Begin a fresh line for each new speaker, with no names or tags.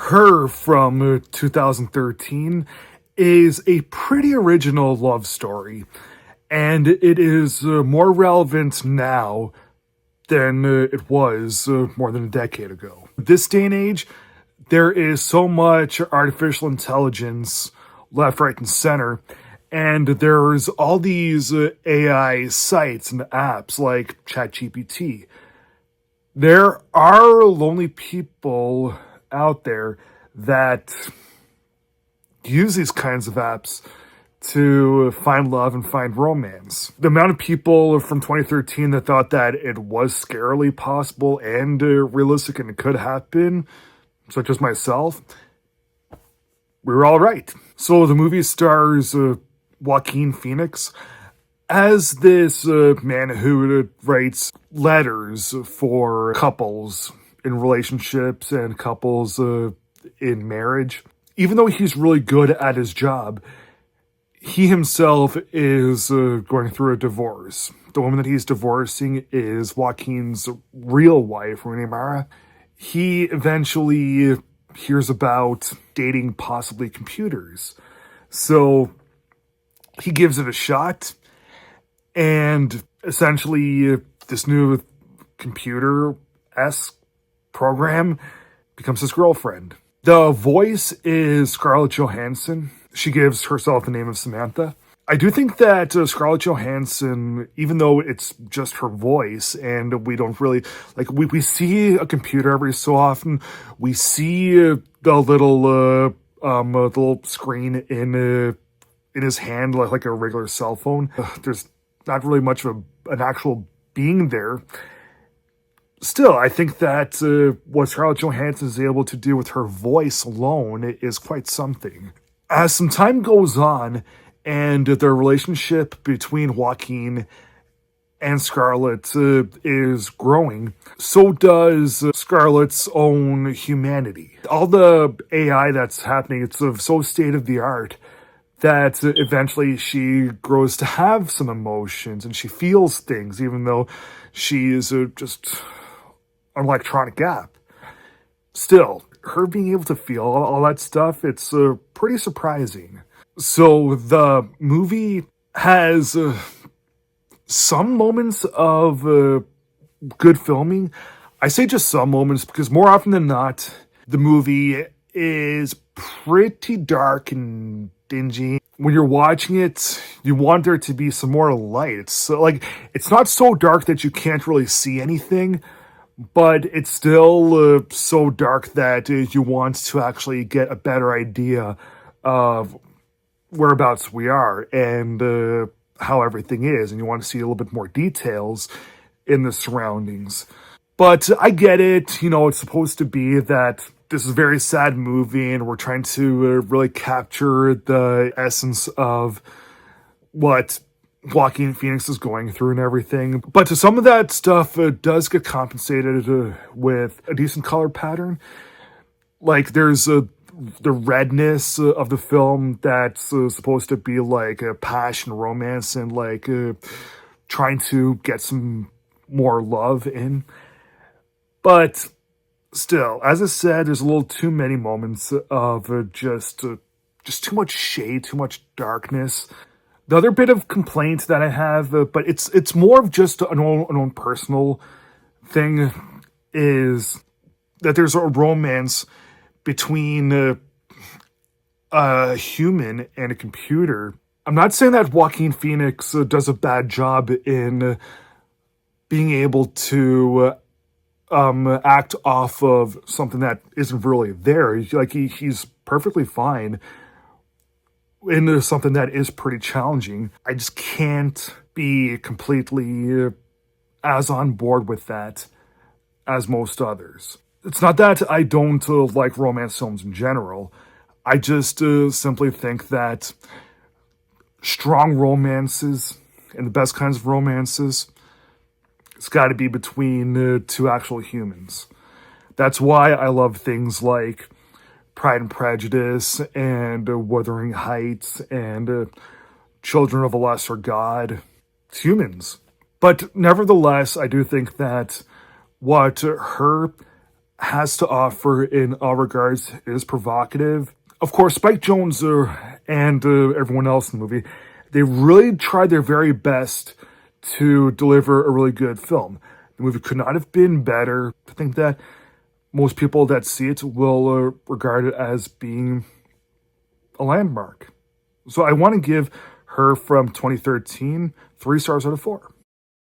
Her from 2013 is a pretty original love story, and it is more relevant now than it was more than a decade ago. This day and age, there is so much artificial intelligence left, right, and center, and there's all these AI sites and apps like ChatGPT. There are lonely people out there that use these kinds of apps to find love and find romance. The amount of people from 2013 that thought that it was scarily possible and realistic and it could happen, such as myself, we were all right. So the movie stars Joaquin Phoenix as this man who writes letters for couples in relationships and couples in marriage. Even though he's really good at his job, he himself is going through a divorce. The woman that he's divorcing is Joaquin's real wife, Rooney Mara. He eventually hears about dating possibly computers. So he gives it a shot. And essentially, this new computer-esque program becomes his girlfriend. The voice is Scarlett Johansson. She gives herself the name of Samantha. I do think that Scarlett Johansson, even though it's just her voice and we don't really, we see a computer every so often. We see the little screen in his hand, like a regular cell phone. There's not really much of an actual being there. Still, I think that what Scarlett Johansson is able to do with her voice alone is quite something. As some time goes on, and the relationship between Joaquin and Scarlett is growing, so does Scarlett's own humanity. All the AI that's happening, it's so state-of-the-art that eventually she grows to have some emotions and she feels things, even though she is just an electronic app. Still, her being able to feel all that stuff, it's pretty surprising. So the movie has some moments of good filming. I say just some moments because more often than not, the movie is pretty dark and dingy. When you're watching it, you want there to be some more light. It's not so dark that you can't really see anything, but it's still so dark that you want to actually get a better idea of whereabouts we are and how everything is, and you want to see a little bit more details in the surroundings. But I get it, it's supposed to be that this is a very sad movie and we're trying to really capture the essence of what Joaquin Phoenix is going through and everything. But some of that stuff does get compensated with a decent color pattern. Like there's the redness of the film that's supposed to be like a passion, romance, and like trying to get some more love in. But still, as I said, there's a little too many moments of just too much shade, too much darkness. The other bit of complaint that I have, but it's more of just an own personal thing, is that there's a romance between a human and a computer. I'm not saying that Joaquin Phoenix does a bad job in being able to act off of something that isn't really there. He's perfectly fine into something that is pretty challenging. I just can't be completely as on board with that as most others. It's not that I don't like romance films in general. I just simply think that strong romances and the best kinds of romances, it's got to be between two actual humans. That's why I love things like Pride and Prejudice and Wuthering Heights and Children of a Lesser God. It's humans. But nevertheless, I do think that what her has to offer in all regards is provocative. Of course, Spike Jonze and everyone else in the movie, they really tried their very best to deliver a really good film. The movie could not have been better. I think that most people that see it will regard it as being a landmark. So I want to give Her from 2013 3 stars out of 4.